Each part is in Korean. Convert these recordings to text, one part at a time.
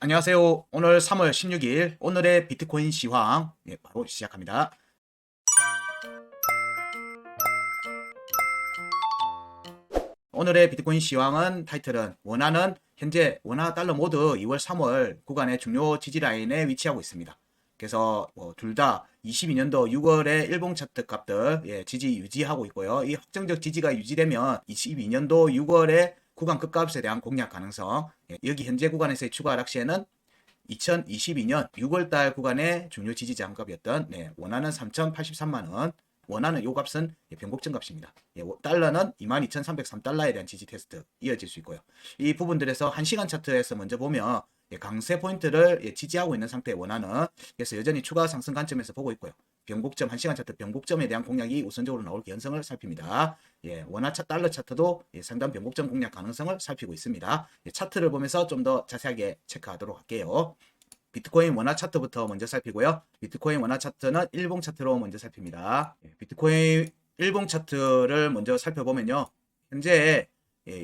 안녕하세요. 오늘 3월 16일 오늘의 비트코인 시황 바로 시작합니다. 오늘의 비트코인 시황은 타이틀은 원화는 현재 원화 달러 모두 2월 3월 구간의 중요 지지 라인에 위치하고 있습니다. 그래서 둘 다 22년도 6월에 일봉 차트 값들 지지 유지하고 있고요. 이 확정적 지지가 유지되면 22년도 6월에 구간 끝값에 대한 공략 가능성, 여기 현재 구간에서의 추가 하락 시에는 2022년 6월달 구간의 중요 지지 저항값이었던 원화는 3,083만원, 원화는 요 값은 변곡점 값입니다. 달러는 22,303달러에 대한 지지 테스트 이어질 수 있고요. 이 부분들에서 1시간 차트에서 먼저 보면 강세 포인트를 지지하고 있는 상태의 원화는 그래서 여전히 추가 상승 관점에서 보고 있고요. 변곡점 1시간 차트 변곡점에 대한 공략이 우선적으로 나올 개연성을 살핍니다. 원화 차 달러 차트도 상단 변곡점 공략 가능성을 살피고 있습니다. 차트를 보면서 좀 더 자세하게 체크하도록 할게요. 비트코인 원화 차트부터 먼저 살피고요. 비트코인 원화 차트는 일봉 차트로 먼저 살핍니다. 비트코인 일봉 차트를 먼저 살펴보면요. 현재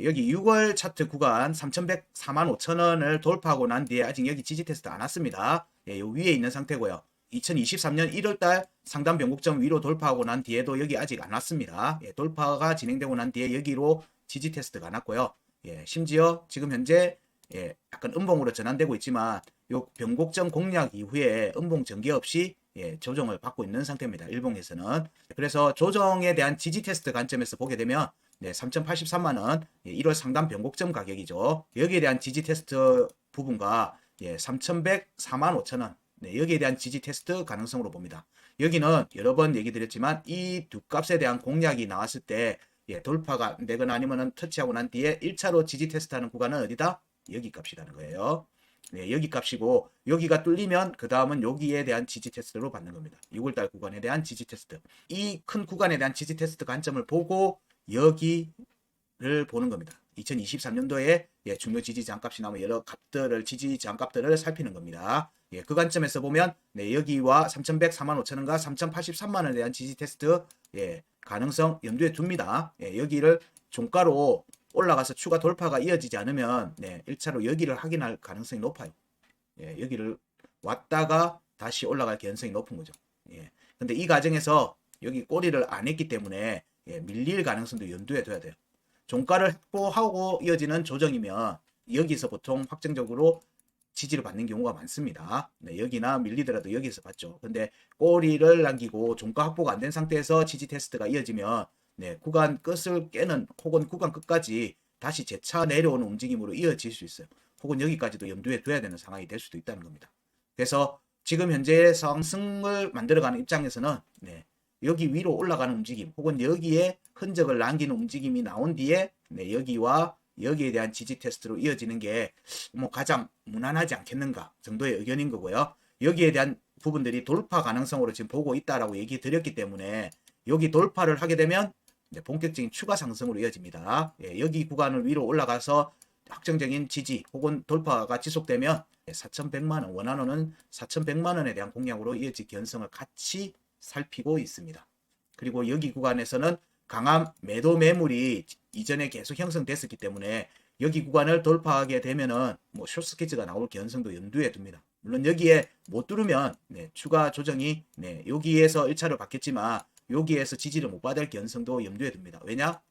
여기 6월 차트 구간 3,104만 5천원을 돌파하고 난 뒤에 아직 여기 지지 테스트 안 왔습니다. 요 위에 있는 상태고요. 2023년 1월달 상단 변곡점 위로 돌파하고 난 뒤에도 여기 아직 안 왔습니다. 돌파가 진행되고 난 뒤에 여기로 지지 테스트가 안 왔고요. 심지어 지금 현재 약간 음봉으로 전환되고 있지만 요 변곡점 공략 이후에 음봉 전개 없이 조정을 받고 있는 상태입니다. 일봉에서는. 그래서 조정에 대한 지지 테스트 관점에서 보게 되면 3,083만원 1월 상단 변곡점 가격이죠. 여기에 대한 지지 테스트 부분과 3,104만 5천원 여기에 대한 지지 테스트 가능성으로 봅니다. 여기는 여러 번 얘기 드렸지만 이 두 값에 대한 공략이 나왔을 때 돌파가 되거나 아니면은 터치하고 난 뒤에 1차로 지지 테스트하는 구간은 어디다? 여기 값이라는 거예요. 여기 값이고 여기가 뚫리면 그 다음은 여기에 대한 지지 테스트로 받는 겁니다. 6월달 구간에 대한 지지 테스트. 이 큰 구간에 대한 지지 테스트 관점을 보고 여기를 보는 겁니다. 2023년도에 중요 지지 저항값이 나오면 여러 값들을 지지 저항값들을 살피는 겁니다. 그 관점에서 보면 여기와 3,104만 5천원과 3,083만원에 대한 지지 테스트 가능성 염두에 둡니다. 여기를 종가로 올라가서 추가 돌파가 이어지지 않으면 1차로 여기를 확인할 가능성이 높아요. 여기를 왔다가 다시 올라갈 가능성이 높은 거죠. 근데 이 과정에서 여기 꼬리를 안 했기 때문에 밀릴 가능성도 염두에 둬야 돼요. 종가를 확보하고 이어지는 조정이면 여기서 보통 확정적으로 지지를 받는 경우가 많습니다. 여기나 밀리더라도 여기서 받죠. 근데 꼬리를 남기고 종가 확보가 안 된 상태에서 지지 테스트가 이어지면 구간 끝을 깨는 혹은 구간 끝까지 다시 재차 내려오는 움직임으로 이어질 수 있어요. 혹은 여기까지도 염두에 둬야 되는 상황이 될 수도 있다는 겁니다. 그래서 지금 현재 상승을 만들어가는 입장에서는 여기 위로 올라가는 움직임 혹은 여기에 흔적을 남기는 움직임이 나온 뒤에 여기와 여기에 대한 지지 테스트로 이어지는 게 뭐 가장 무난하지 않겠는가 정도의 의견인 거고요. 여기에 대한 부분들이 돌파 가능성으로 지금 보고 있다라고 얘기 드렸기 때문에 여기 돌파를 하게 되면 본격적인 추가 상승으로 이어집니다. 여기 구간을 위로 올라가서 확정적인 지지 혹은 돌파가 지속되면 4,100만원 원화로는 4,100만원에 대한 공략으로 이어질 개연성을 같이 살피고 있습니다. 그리고 여기 구간에서는 강한 매도 매물이 이전에 계속 형성됐었기 때문에 여기 구간을 돌파하게 되면은 뭐 숏스케치가 나올 개연성도 염두에 둡니다. 물론 여기에 못 뚫으면 추가 조정이 여기에서 1차를 받겠지만 여기에서 지지를 못 받을 개연성도 염두에 둡니다. 왜냐?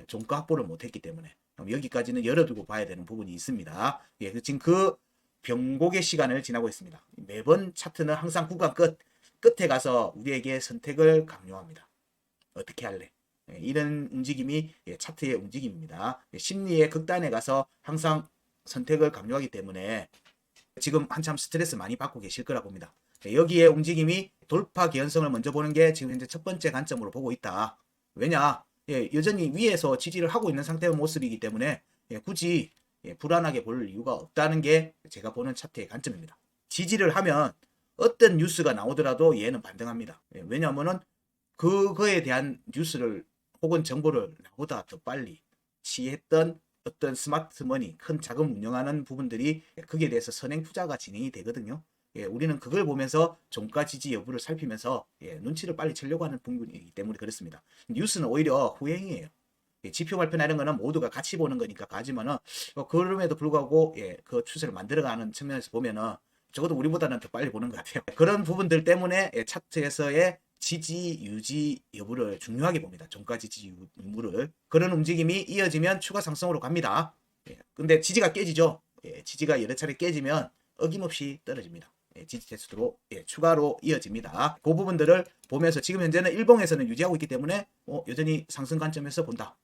종가 확보를 못했기 때문에. 그럼 여기까지는 열어두고 봐야 되는 부분이 있습니다. 지금 그 변곡의 시간을 지나고 있습니다. 매번 차트는 항상 구간 끝에 가서 우리에게 선택을 강요합니다. 어떻게 할래? 이런 움직임이 차트의 움직임입니다. 심리의 극단에 가서 항상 선택을 강요하기 때문에 지금 한참 스트레스 많이 받고 계실 거라 봅니다. 여기에 움직임이 돌파 개연성을 먼저 보는 게 지금 현재 첫 번째 관점으로 보고 있다. 왜냐? 여전히 위에서 지지를 하고 있는 상태의 모습이기 때문에 굳이 불안하게 볼 이유가 없다는 게 제가 보는 차트의 관점입니다. 지지를 하면 어떤 뉴스가 나오더라도 얘는 반등합니다. 왜냐하면은 그거에 대한 뉴스를 혹은 정보를 나보다 더 빨리 취했던 어떤 스마트머니, 큰 자금 운영하는 부분들이 거기에 대해서 선행 투자가 진행이 되거든요. 우리는 그걸 보면서 종가 지지 여부를 살피면서 눈치를 빨리 채려고 하는 부분이기 때문에 그렇습니다. 뉴스는 오히려 후행이에요. 지표 발표나 이런 거는 모두가 같이 보는 거니까 가지만은 그럼에도 불구하고 그 추세를 만들어가는 측면에서 보면은 적어도 우리보다는 더 빨리 보는 것 같아요. 그런 부분들 때문에 차트에서의 지지 유지 여부를 중요하게 봅니다. 종가 지지 유무를. 그런 움직임이 이어지면 추가 상승으로 갑니다. 근데 지지가 깨지죠. 지지가 여러 차례 깨지면 어김없이 떨어집니다. 지지 테스트로 추가로 이어집니다. 그 부분들을 보면서 지금 현재는 일봉에서는 유지하고 있기 때문에 여전히 상승 관점에서 본다.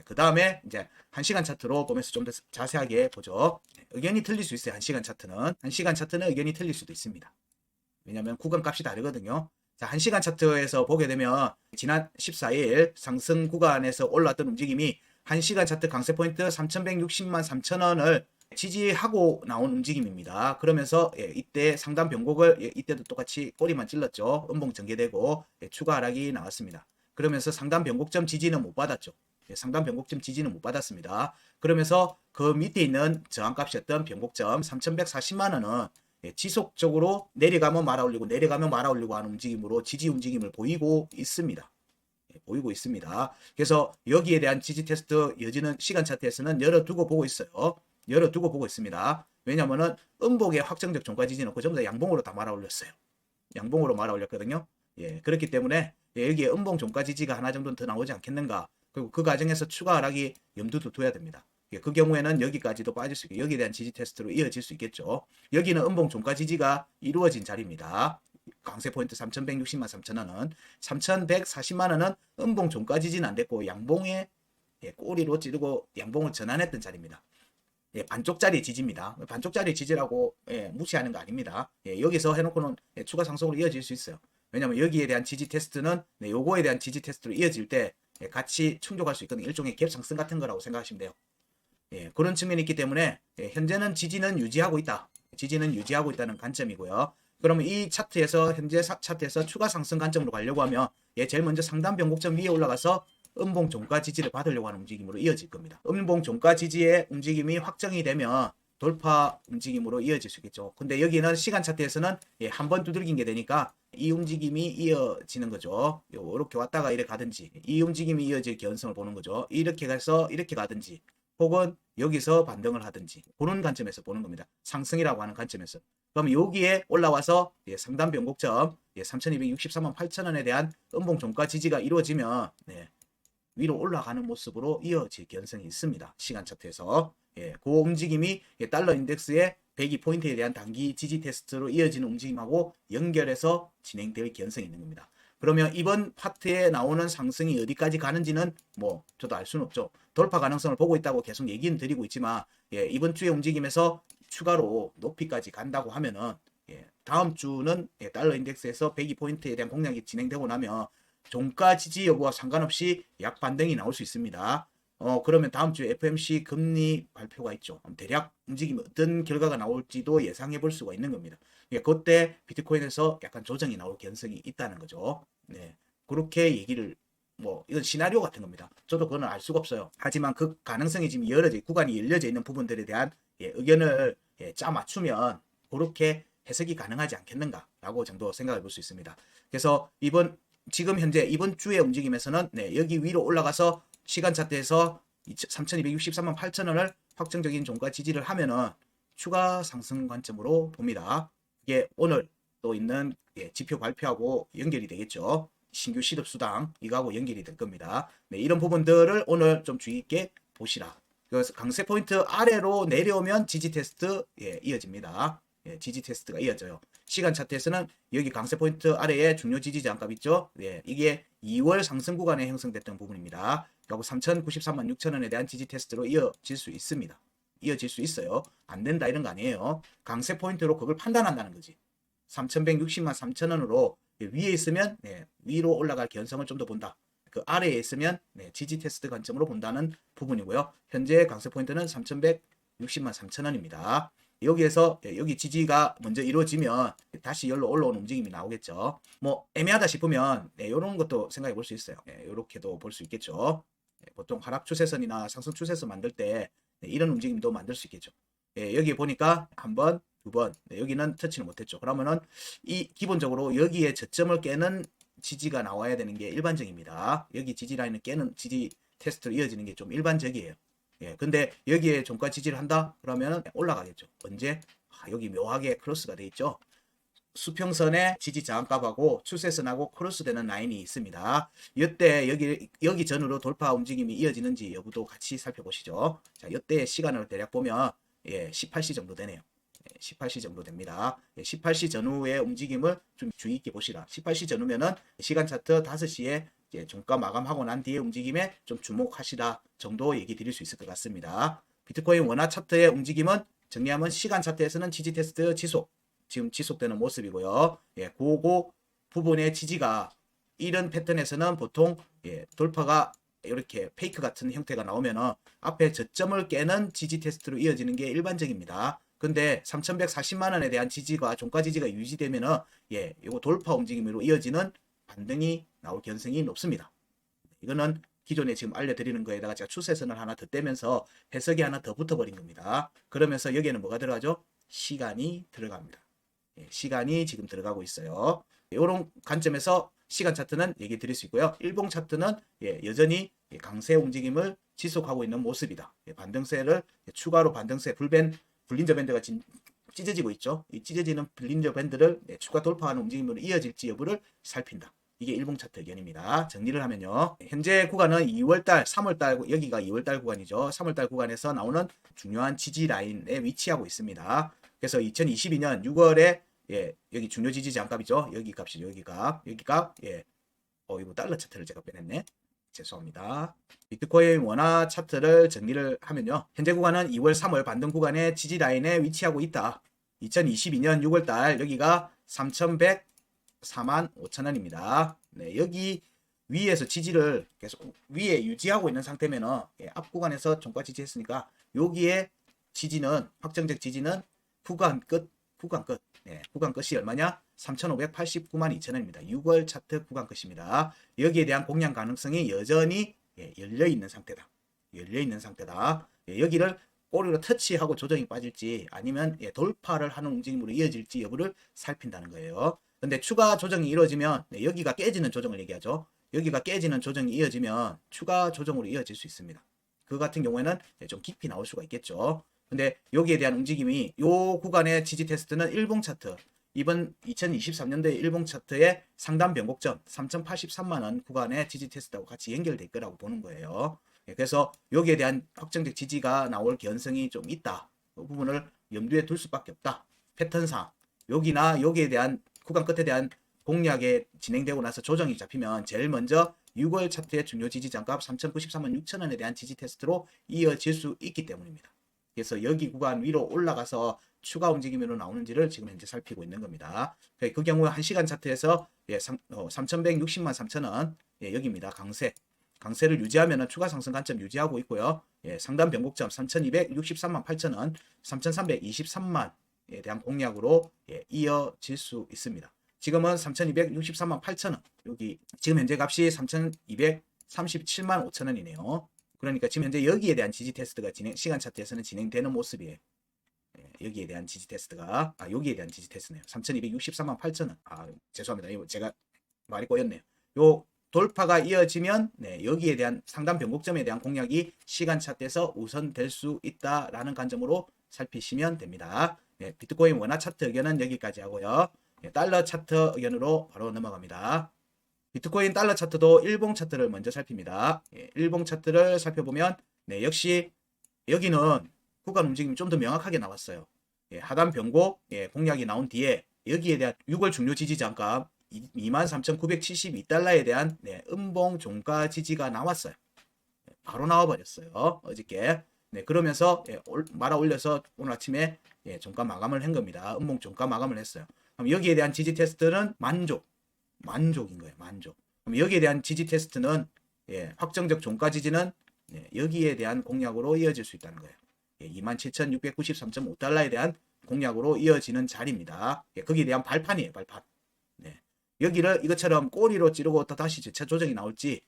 그 다음에 이제 1시간 차트로 보면서 좀 더 자세하게 보죠. 의견이 틀릴 수 있어요. 1시간 차트는. 1시간 차트는 의견이 틀릴 수도 있습니다. 왜냐하면 구간값이 다르거든요. 자, 1시간 차트에서 보게 되면 지난 14일 상승 구간에서 올랐던 움직임이 1시간 차트 강세 포인트 3,160만 3천원을 지지하고 나온 움직임입니다. 그러면서 이때 상단 변곡을 이때도 똑같이 꼬리만 찔렀죠. 음봉 전개되고 추가 하락이 나왔습니다. 그러면서 상단 변곡점 지지는 못 받았죠. 상단 변곡점 지지는 못 받았습니다. 그러면서 그 밑에 있는 저항값이었던 변곡점 3,140만원은 지속적으로 내려가면 말아 올리고 내려가면 말아 올리고 하는 움직임으로 지지 움직임을 보이고 있습니다. 보이고 있습니다. 그래서 여기에 대한 지지 테스트 여지는 시간 차트에서는 열어두고 보고 있어요. 열어두고 보고 있습니다. 왜냐면은 음봉의 확정적 종가 지지는 그 전부 다 양봉으로 다 말아 올렸어요. 양봉으로 말아 올렸거든요. 그렇기 때문에 여기에 음봉 종가 지지가 하나 정도는 더 나오지 않겠는가. 그리고 그 과정에서 추가 하락이 염두도 둬야 됩니다. 그 경우에는 여기까지도 빠질 수 있고 여기에 대한 지지 테스트로 이어질 수 있겠죠. 여기는 음봉 종가 지지가 이루어진 자리입니다. 강세 포인트 3,160만 3천원은 3,140만원은 음봉 종가 지지는 안 됐고 양봉에 꼬리로 찌르고 양봉을 전환했던 자리입니다. 반쪽짜리 지지입니다. 반쪽짜리 지지라고 무시하는 거 아닙니다. 여기서 해놓고는 추가 상승으로 이어질 수 있어요. 왜냐하면 여기에 대한 지지 테스트는 요거에 대한 지지 테스트로 이어질 때 같이 충족할 수 있거든요. 일종의 갭 상승 같은 거라고 생각하시면 돼요. 그런 측면이 있기 때문에 현재는 지지는 유지하고 있다. 지지는 유지하고 있다는 관점이고요. 그러면 이 차트에서 현재 차트에서 추가 상승 관점으로 가려고 하면 제일 먼저 상단 변곡점 위에 올라가서 음봉 종가 지지를 받으려고 하는 움직임으로 이어질 겁니다. 음봉 종가 지지의 움직임이 확정이 되면 돌파 움직임으로 이어질 수 있겠죠. 근데 여기는 시간 차트에서는 한 번 두들긴 게 되니까 이 움직임이 이어지는 거죠. 이렇게 왔다가 이렇게 가든지 이 움직임이 이어질 개연성을 보는 거죠. 이렇게 가서 이렇게 가든지 혹은 여기서 반등을 하든지 그런 관점에서 보는 겁니다. 상승이라고 하는 관점에서. 그럼 여기에 올라와서 상단 변곡점 3,263만 8천원에 대한 음봉 종가 지지가 이루어지면 위로 올라가는 모습으로 이어질 개연성이 있습니다. 시간 차트에서. 그 움직임이 달러 인덱스의 102포인트에 대한 단기 지지 테스트로 이어지는 움직임하고 연결해서 진행될 개연성이 있는 겁니다. 그러면 이번 파트에 나오는 상승이 어디까지 가는지는 저도 알 수는 없죠. 돌파 가능성을 보고 있다고 계속 얘기는 드리고 있지만 이번 주의 움직임에서 추가로 높이까지 간다고 하면은 다음 주는 달러 인덱스에서 102포인트에 대한 공략이 진행되고 나면 종가 지지 여부와 상관없이 약 반등이 나올 수 있습니다. 그러면 다음 주에 FOMC 금리 발표가 있죠. 대략 움직임이 어떤 결과가 나올지도 예상해 볼 수가 있는 겁니다. 그때 비트코인에서 약간 조정이 나올 가능성이 있다는 거죠. 그렇게 얘기를 이건 시나리오 같은 겁니다. 저도 그건 알 수가 없어요. 하지만 그 가능성이 지금 구간이 열려져 있는 부분들에 대한 의견을 짜 맞추면 그렇게 해석이 가능하지 않겠는가라고 정도 생각해 볼 수 있습니다. 그래서 지금 현재 이번 주의 움직임에서는 여기 위로 올라가서 시간 차트에서 3,263만 8천원을 확정적인 종가 지지를 하면은 추가 상승 관점으로 봅니다. 이게 오늘 또 있는 지표 발표하고 연결이 되겠죠. 신규 시급수당 이거하고 연결이 될 겁니다. 이런 부분들을 오늘 좀 주의 있게 보시라. 그래서 강세 포인트 아래로 내려오면 지지 테스트 이어집니다. 지지 테스트가 이어져요. 시간 차트에서는 여기 강세 포인트 아래에 중요 지지 저항값 있죠. 이게 2월 상승 구간에 형성됐던 부분입니다. 결국 3,093만 6천원에 대한 지지 테스트로 이어질 수 있습니다. 이어질 수 있어요. 안 된다 이런 거 아니에요. 강세 포인트로 그걸 판단한다는 거지. 3,160만 3천원으로 위에 있으면 위로 올라갈 개연성을 좀 더 본다. 그 아래에 있으면 지지 테스트 관점으로 본다는 부분이고요. 현재 강세 포인트는 3,160만 3천원입니다. 여기에서 여기 지지가 먼저 이루어지면 다시 열로 올라오는 움직임이 나오겠죠. 애매하다 싶으면 이런 것도 생각해 볼 수 있어요. 이렇게도 볼 수 있겠죠. 보통 하락 추세선이나 상승 추세선 만들 때 이런 움직임도 만들 수 있겠죠. 여기 보니까 한 번, 두 번, 여기는 터치는 못했죠. 그러면은 기본적으로 여기에 저점을 깨는 지지가 나와야 되는 게 일반적입니다. 여기 지지 라인을 깨는 지지 테스트로 이어지는 게 좀 일반적이에요. 예, 근데 여기에 종가 지지를 한다? 그러면 올라가겠죠. 언제? 여기 묘하게 크로스가 돼 있죠. 수평선의 지지 저항값하고 추세선하고 크로스되는 라인이 있습니다. 이때 여기 전후로 돌파 움직임이 이어지는지 여부도 같이 살펴보시죠. 자, 이때 시간을 대략 보면 18시 정도 되네요. 18시 정도 됩니다. 18시 전후의 움직임을 좀 주의 있게 보시라. 18시 전후면은 시간 차트 5시에 종가 마감하고 난 뒤에 움직임에 좀 주목하시라 정도 얘기 드릴 수 있을 것 같습니다. 비트코인 원화 차트의 움직임은 정리하면 시간 차트에서는 지지 테스트 지속, 지금 지속되는 모습이고요. 그거 부분의 지지가 이런 패턴에서는 보통 돌파가 이렇게 페이크 같은 형태가 나오면은 앞에 저점을 깨는 지지 테스트로 이어지는 게 일반적입니다. 근데 3,140만 원에 대한 지지가 종가 지지가 유지되면은 이거 돌파 움직임으로 이어지는 반등이 나올 가능성이 높습니다. 이거는 기존에 지금 알려드리는 거에다가 제가 추세선을 하나 더 떼면서 해석이 하나 더 붙어버린 겁니다. 그러면서 여기에는 뭐가 들어가죠? 시간이 들어갑니다. 시간이 지금 들어가고 있어요. 이런 관점에서 시간 차트는 얘기 드릴 수 있고요. 일봉 차트는 여전히 강세 움직임을 지속하고 있는 모습이다. 반등세를 추가로 반등세 불린저 밴드가 지금 찢어지고 있죠. 이 찢어지는 불린저 밴드를 추가 돌파하는 움직임으로 이어질지 여부를 살핀다. 이게 일봉 차트 의견입니다. 정리를 하면요. 현재 구간은 2월달, 3월달, 여기가 2월달 구간이죠. 3월달 구간에서 나오는 중요한 지지 라인에 위치하고 있습니다. 그래서 2022년 6월에 여기 중요 지지 저항값이죠. 여기 값이죠. 여기 값. 이거 달러 차트를 제가 빼냈네. 죄송합니다. 비트코인 원화 차트를 정리를 하면요. 현재 구간은 2월, 3월 반등 구간의 지지 라인에 위치하고 있다. 2022년 6월달 여기가 3,104만 5천 원입니다. 네, 여기 위에서 지지를 계속 위에 유지하고 있는 상태면은 앞 구간에서 종가 지지했으니까 여기에 지지는 확정적 지지는 구간 끝. 구간 끝이 얼마냐? 3,589만 2천 원입니다. 6월 차트 구간 끝입니다. 여기에 대한 공략 가능성이 여전히 열려있는 상태다. 여기를 꼬리로 터치하고 조정이 빠질지 아니면 돌파를 하는 움직임으로 이어질지 여부를 살핀다는 거예요. 근데 추가 조정이 이루어지면 여기가 깨지는 조정을 얘기하죠. 여기가 깨지는 조정이 이어지면 추가 조정으로 이어질 수 있습니다. 그 같은 경우에는 좀 깊이 나올 수가 있겠죠. 근데 여기에 대한 움직임이 요 구간의 지지 테스트는 일봉 차트, 이번 2023년도의 일봉 차트의 상단 변곡점 3,083만 원 구간의 지지 테스트하고 같이 연결될 거라고 보는 거예요. 그래서 여기에 대한 확정적 지지가 나올 개연성이 좀 있다. 그 부분을 염두에 둘 수밖에 없다. 패턴상 여기나 여기에 대한 구간 끝에 대한 공략에 진행되고 나서 조정이 잡히면 제일 먼저 6월 차트의 중요 지지 장값 3,093만 6천 원에 대한 지지 테스트로 이어질 수 있기 때문입니다. 그래서 여기 구간 위로 올라가서 추가 움직임으로 나오는지를 지금 현재 살피고 있는 겁니다. 그 경우에 1시간 차트에서 3,160만 3천 원 여기입니다. 강세를 유지하면 추가 상승 관점 유지하고 있고요. 상단 변곡점 3,263만 8천 원, 3,323만에 대한 공략으로 이어질 수 있습니다. 지금은 3,263만 8천 원, 여기 지금 현재 값이 3,237만 5천 원이네요. 그러니까 지금 현재 여기에 대한 지지 테스트가 시간 차트에서는 진행되는 모습이에요. 여기에 대한 지지 테스트가 여기에 대한 지지 테스트네요. 3,263만 8천 원. 죄송합니다. 이거 제가 말이 꼬였네요. 요 돌파가 이어지면 여기에 대한 상단 변곡점에 대한 공략이 시간 차트에서 우선될 수 있다라는 관점으로 살피시면 됩니다. 비트코인 원화 차트 의견은 여기까지 하고요. 달러 차트 의견으로 바로 넘어갑니다. 비트코인 달러 차트도 일봉 차트를 먼저 살핍니다. 일봉 차트를 살펴보면 역시 여기는 구간 움직임이 좀 더 명확하게 나왔어요. 하단 변곡 공략이 나온 뒤에 여기에 대한 6월 중요 지지 장값 23,972달러에 대한 음봉 종가 지지가 나왔어요. 바로 나와버렸어요. 어저께. 그러면서 말아 올려서 오늘 아침에 종가 마감을 한 겁니다. 음봉 종가 마감을 했어요. 그럼 여기에 대한 지지 테스트는 만족인 거예요. 그럼 여기에 대한 지지 테스트는 확정적 종가 지지는 여기에 대한 공략으로 이어질 수 있다는 거예요. 27,693.5달러에 대한 공략으로 이어지는 자리입니다. 거기에 대한 발판이에요. 발판. 여기를 이것처럼 꼬리로 찌르고 또 다시 재차 조정이 나올지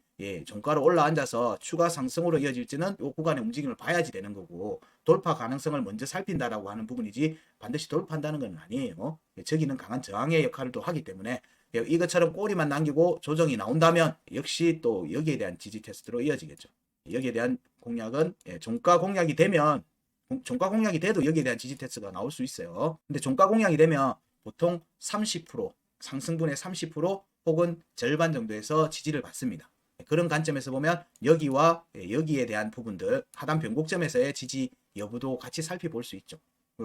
종가로 올라앉아서 추가 상승으로 이어질지는 이 구간의 움직임을 봐야지 되는 거고 돌파 가능성을 먼저 살핀다라고 하는 부분이지 반드시 돌파한다는 건 아니에요. 저기는 강한 저항의 역할을 또 하기 때문에 이것처럼 꼬리만 남기고 조정이 나온다면 역시 또 여기에 대한 지지 테스트로 이어지겠죠. 여기에 대한 공략은 종가 공략이 되면 종가 공략이 돼도 여기에 대한 지지 테스트가 나올 수 있어요. 근데 종가 공략이 되면 보통 30% 상승분의 30% 혹은 절반 정도에서 지지를 받습니다. 그런 관점에서 보면 여기와 여기에 대한 부분들 하단 변곡점에서의 지지 여부도 같이 살펴볼 수 있죠.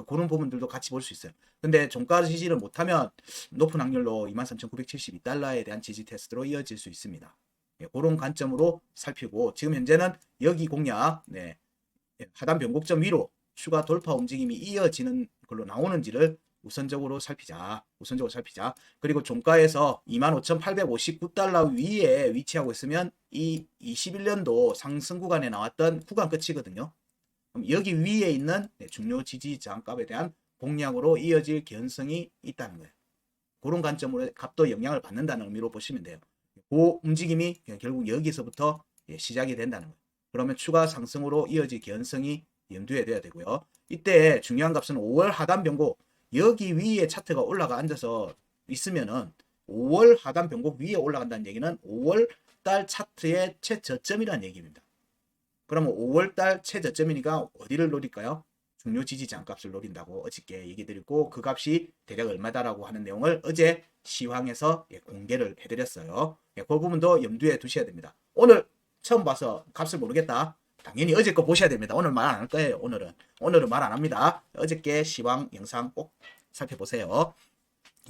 그런 부분들도 같이 볼 수 있어요. 근데 종가 지지를 못하면 높은 확률로 23,972달러에 대한 지지 테스트로 이어질 수 있습니다. 그런 관점으로 살피고 지금 현재는 여기 공략 하단 변곡점 위로 추가 돌파 움직임이 이어지는 걸로 나오는지를 우선적으로 살피자. 그리고 종가에서 25,859달러 위에 위치하고 있으면 이 21년도 상승 구간에 나왔던 구간 끝이거든요. 그럼 여기 위에 있는 중요 지지 저항값에 대한 공략으로 이어질 개연성이 있다는 거예요. 그런 관점으로 값도 영향을 받는다는 의미로 보시면 돼요. 그 움직임이 결국 여기서부터 시작이 된다는 거예요. 그러면 추가 상승으로 이어질 개연성이 염두에 둬야 되고요. 이때 중요한 값은 5월 하단 변곡 여기 위에 차트가 올라가 앉아서 있으면은 5월 하단 변곡 위에 올라간다는 얘기는 5월 달 차트의 최저점이라는 얘기입니다. 그러면 5월 달 최저점이니까 어디를 노릴까요? 중요 지지 저항값을 노린다고 어저께 얘기 드리고 그 값이 대략 얼마다라고 하는 내용을 어제 시황에서 공개를 해드렸어요. 그 부분도 염두에 두셔야 됩니다. 오늘 처음 봐서 값을 모르겠다. 당연히 어제 거 보셔야 됩니다. 오늘 말 안 할 거예요. 오늘은 말 안 합니다. 어저께 시황 영상 꼭 살펴보세요.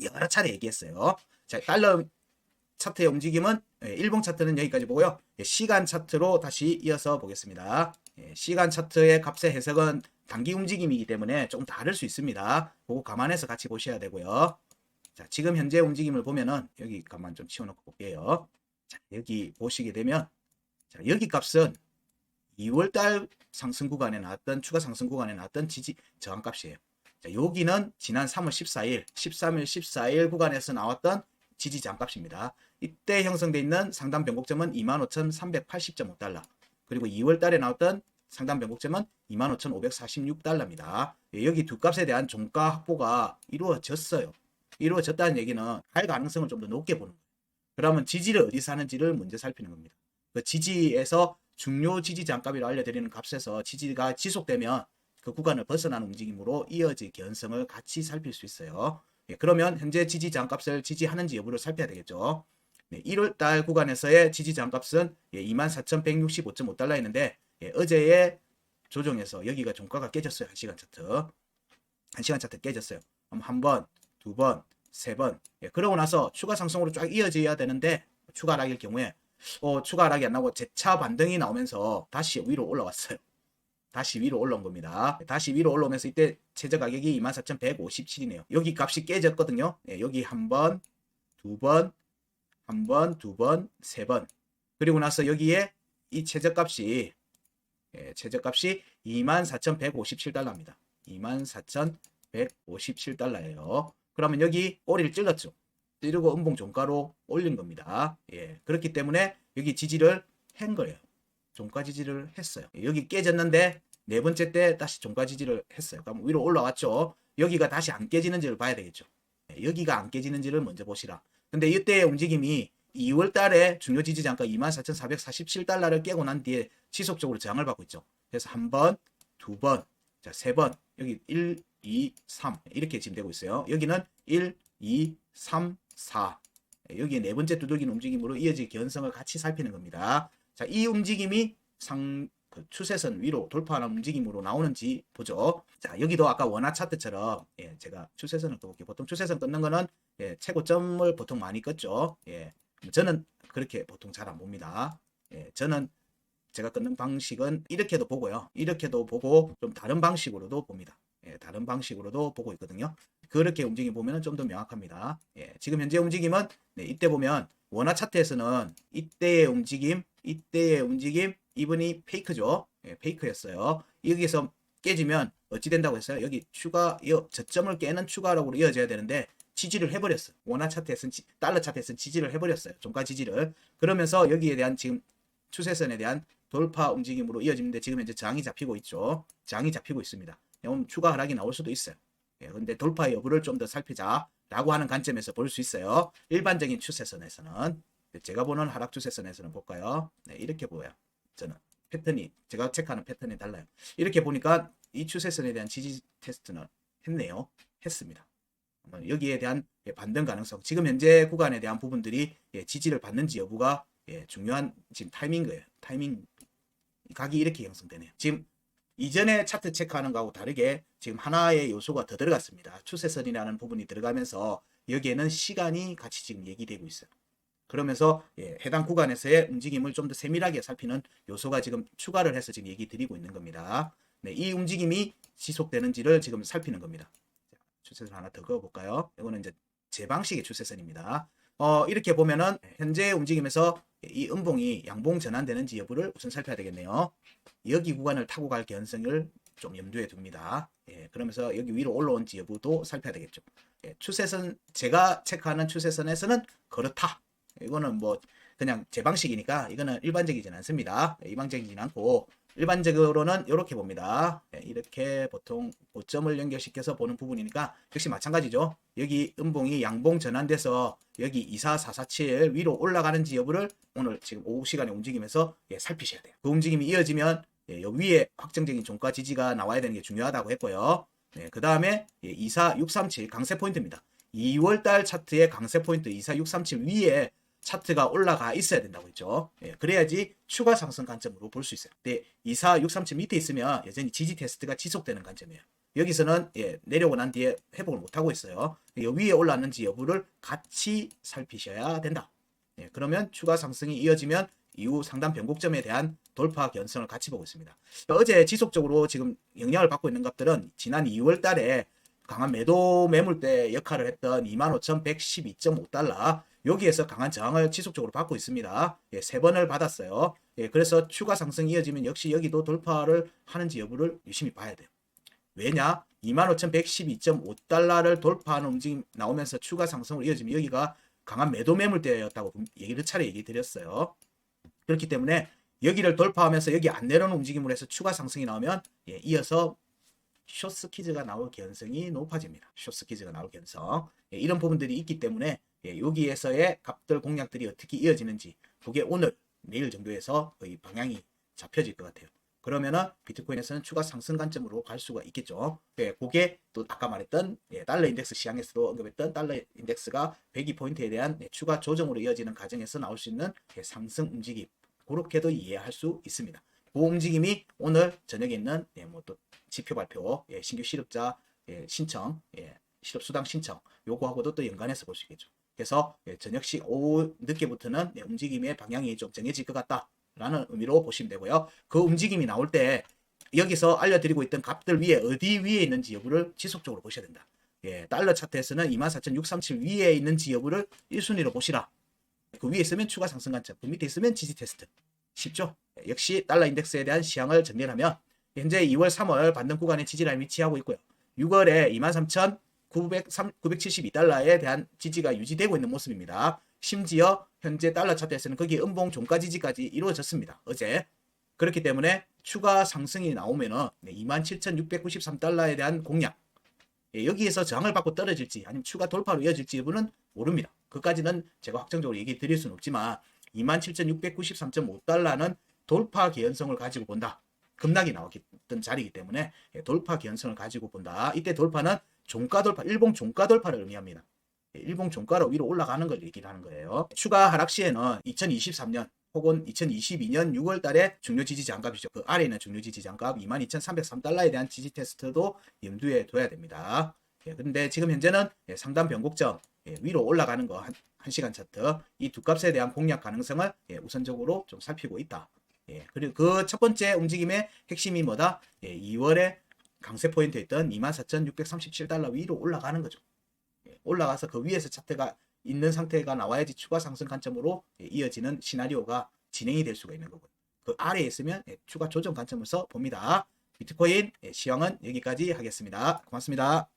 여러 차례 얘기했어요. 자, 달러 차트의 움직임은 일봉 차트는 여기까지 보고요. 시간 차트로 다시 이어서 보겠습니다. 시간 차트의 값의 해석은 단기 움직임이기 때문에 조금 다를 수 있습니다. 그거 감안해서 같이 보셔야 되고요. 자, 지금 현재 움직임을 보면은 여기 가만 좀 치워놓고 볼게요. 자, 여기 보시게 되면 자, 여기 값은 2월달 상승 구간에 나왔던 추가 상승 구간에 나왔던 지지 저항 값이에요. 자, 여기는 지난 3월 14일, 13일, 14일 구간에서 나왔던 지지 저항 값입니다. 이때 형성되어 있는 상단 변곡점은 25,380.5달러. 그리고 2월 달에 나왔던 상단 변곡점은 25,546달러입니다. 여기 두 값에 대한 종가 확보가 이루어졌어요. 이루어졌다는 얘기는 할 가능성을 좀 더 높게 보는 거예요. 그러면 지지를 어디서 하는지를 먼저 살피는 겁니다. 그 지지에서 중요 지지 저항값이라고 알려드리는 값에서 지지가 지속되면 그 구간을 벗어나는 움직임으로 이어질 개연성을 같이 살필 수 있어요. 그러면 현재 지지 저항값을 지지하는지 여부를 살펴야 되겠죠. 1월달 구간에서의 지지 저항값은 24,165.5달러였는데 어제의 조정에서 여기가 종가가 깨졌어요. 1시간 차트. 1시간 차트 깨졌어요. 그럼 한 번, 두 번, 세 번. 그러고 나서 추가 상승으로 쫙 이어져야 되는데 추가 하락일 경우에 추가 하락이 안 나고 재차 반등이 나오면서 다시 위로 올라왔어요. 다시 위로 올라온 겁니다. 다시 위로 올라오면서 이때 최저 가격이 24,157이네요. 여기 값이 깨졌거든요. 여기 한 번, 두 번, 한 번, 두 번, 세 번. 그리고 나서 여기에 이 최저값이 24,157달러입니다. 24,157달러예요. 그러면 여기 꼬리를 찔렀죠. 찌르고 음봉 종가로 올린 겁니다. 그렇기 때문에 여기 지지를 한 거예요. 종가 지지를 했어요. 여기 깨졌는데 네 번째 때 다시 종가 지지를 했어요. 그럼 위로 올라왔죠. 여기가 다시 안 깨지는지를 봐야 되겠죠. 여기가 안 깨지는지를 먼저 보시라. 근데 이때의 움직임이 2월 달에 중요 지지 장가 24,447달러를 깨고 난 뒤에 지속적으로 저항을 받고 있죠. 그래서 한 번, 두 번, 자, 세 번. 여기 1, 2, 3 이렇게 지금 되고 있어요. 여기는 1, 2, 3, 4. 여기 네 번째 두들기는 움직임으로 이어질 개연성을 같이 살피는 겁니다. 자, 이 움직임이 추세선 위로 돌파하는 움직임으로 나오는지 보죠. 자, 여기도 아까 원화 차트처럼 제가 추세선을 떠볼게요. 보통 추세선 끊는 거는 최고점을 보통 많이 끊죠. 저는 그렇게 보통 잘 안 봅니다. 저는 제가 끊는 방식은 이렇게도 보고요. 이렇게도 보고 좀 다른 방식으로도 봅니다. 다른 방식으로도 보고 있거든요. 그렇게 움직임 보면 좀 더 명확합니다. 지금 현재 움직임은 이때 보면 원화 차트에서는 이때의 움직임 이분이 페이크죠. 페이크였어요. 여기서 깨지면 어찌 된다고 했어요? 여기 추가 저점을 깨는 추가락으로 이어져야 되는데 지지를 해버렸어요. 원화 차트에서는 달러 차트에서는 지지를 해버렸어요. 종가 지지를. 그러면서 여기에 대한 지금 추세선에 대한 돌파 움직임으로 이어지는데 지금 현재 저항이 잡히고 있죠. 저항이 잡히고 있습니다. 추가 하락이 나올 수도 있어요. 그런데 돌파 여부를 좀 더 살피자라고 하는 관점에서 볼 수 있어요. 일반적인 추세선에서는 제가 보는 하락 추세선에서는 볼까요? 이렇게 보여요. 저는 패턴이 제가 체크하는 패턴이 달라요. 이렇게 보니까 이 추세선에 대한 지지 테스트는 했네요. 했습니다. 여기에 대한 반등 가능성, 지금 현재 구간에 대한 부분들이 지지를 받는지 여부가 중요한 지금 타이밍인 거예요. 타이밍 각이 이렇게 형성되네요. 지금 이전에 차트 체크하는 거하고 다르게 지금 하나의 요소가 더 들어갔습니다. 추세선이라는 부분이 들어가면서 여기에는 시간이 같이 지금 얘기되고 있어요. 그러면서 해당 구간에서의 움직임을 좀 더 세밀하게 살피는 요소가 지금 추가를 해서 지금 얘기 드리고 있는 겁니다. 네, 이 움직임이 지속되는지를 지금 살피는 겁니다. 추세선 하나 더 그어볼까요? 이거는 이제 제 방식의 추세선입니다. 이렇게 보면은 현재 움직임에서 이 음봉이 양봉 전환되는지 여부를 우선 살펴야 되겠네요. 여기 구간을 타고 갈 개연성을 좀 염두에 둡니다. 그러면서 여기 위로 올라온지 여부도 살펴야 되겠죠. 추세선, 제가 체크하는 추세선에서는 그렇다. 이거는 뭐 그냥 제 방식이니까 이거는 일반적이진 않습니다. 일반적이진 않고 일반적으로는 이렇게 봅니다. 이렇게 보통 고점을 연결시켜서 보는 부분이니까 역시 마찬가지죠. 여기 음봉이 양봉 전환돼서 여기 24447 위로 올라가는지 여부를 오늘 지금 오후 시간에 움직이면서 살피셔야 돼요. 그 움직임이 이어지면 여기 위에 확정적인 종가 지지가 나와야 되는 게 중요하다고 했고요. 그 다음에 24637 강세 포인트입니다. 2월달 차트의 강세 포인트 24637 위에 차트가 올라가 있어야 된다고 했죠. 그래야지 추가 상승 관점으로 볼 수 있어요. 근데 24637 밑에 있으면 여전히 지지 테스트가 지속되는 관점이에요. 여기서는 내려오고 난 뒤에 회복을 못하고 있어요. 위에 올랐는지 여부를 같이 살피셔야 된다. 그러면 추가 상승이 이어지면 이후 상단 변곡점에 대한 돌파 견성을 같이 보고 있습니다. 어제 지속적으로 지금 영향을 받고 있는 것들은 지난 2월 달에 강한 매도 매물대 역할을 했던 25,112.5달러 여기에서 강한 저항을 지속적으로 받고 있습니다. 3번을 받았어요. 그래서 추가 상승이 이어지면 역시 여기도 돌파를 하는지 여부를 유심히 봐야 돼요. 왜냐? 25,112.5달러를 돌파하는 움직임 나오면서 추가 상승을 이어지면 여기가 강한 매도 매물대였다고 얘기를 차례 얘기 드렸어요. 그렇기 때문에 여기를 돌파하면서 여기 안 내려오는 움직임으로 해서 추가 상승이 나오면 이어서 숏스키즈가 나올 가능성이 높아집니다. 숏스키즈가 나올 가능성. 이런 부분들이 있기 때문에 여기에서의 값들 공략들이 어떻게 이어지는지 그게 오늘 내일 정도에서 거의 방향이 잡혀질 것 같아요. 그러면은 비트코인에서는 추가 상승 관점으로 갈 수가 있겠죠. 그게 또 아까 말했던 달러 인덱스 시황에서도 언급했던 달러 인덱스가 102포인트에 대한 추가 조정으로 이어지는 과정에서 나올 수 있는 상승 움직임, 그렇게도 이해할 수 있습니다. 그 움직임이 오늘 저녁에 있는 뭐 또 지표 발표, 신규 실업자 신청, 실업수당 신청 요거하고도 또 연관해서 볼 수 있겠죠. 그래서 저녁식 오후 늦게부터는 움직임의 방향이 좀 정해질 것 같다라는 의미로 보시면 되고요. 그 움직임이 나올 때 여기서 알려드리고 있던 값들 위에 어디 위에 있는지 여부를 지속적으로 보셔야 된다. 달러 차트에서는 24,637 위에 있는지 여부를 1순위로 보시라. 그 위에 있으면 추가 상승 관점, 그 밑에 있으면 지지 테스트. 쉽죠? 역시 달러 인덱스에 대한 시향을 정리하면 현재 2월, 3월 반등 구간의 지지라인 위치하고 있고요. 6월에 23,972달러에 대한 지지가 유지되고 있는 모습입니다. 심지어 현재 달러 차트에서는 거기에 음봉 종가 지지까지 이루어졌습니다. 어제. 그렇기 때문에 추가 상승이 나오면은 27,693달러에 대한 공략. 여기에서 저항을 받고 떨어질지 아니면 추가 돌파로 이어질지 여부는 모릅니다. 그까지는 제가 확정적으로 얘기 드릴 수는 없지만 27,693.5달러는 돌파 개연성을 가지고 본다. 급락이 나왔던 자리이기 때문에 돌파 개연성을 가지고 본다. 이때 돌파는 종가 돌파, 일봉 종가 돌파를 의미합니다. 일봉 종가로 위로 올라가는 걸 얘기를 하는 거예요. 추가 하락 시에는 2023년 혹은 2022년 6월 달에 중요 지지 장갑이죠. 그 아래에 있는 중요 지지 장갑 22,303달러에 대한 지지 테스트도 염두에 둬야 됩니다. 근데 지금 현재는 상단 변곡점 위로 올라가는 거 1시간 차트 이 두 값에 대한 공략 가능성을 우선적으로 좀 살피고 있다. 그리고 그 첫 번째 움직임의 핵심이 뭐다? 2월에 강세 포인트에 있던 24,637달러 위로 올라가는 거죠. 올라가서 그 위에서 차트가 있는 상태가 나와야지 추가 상승 관점으로 이어지는 시나리오가 진행이 될 수가 있는 거고요. 그 아래에 있으면 추가 조정 관점에서 봅니다. 비트코인 시황은 여기까지 하겠습니다. 고맙습니다.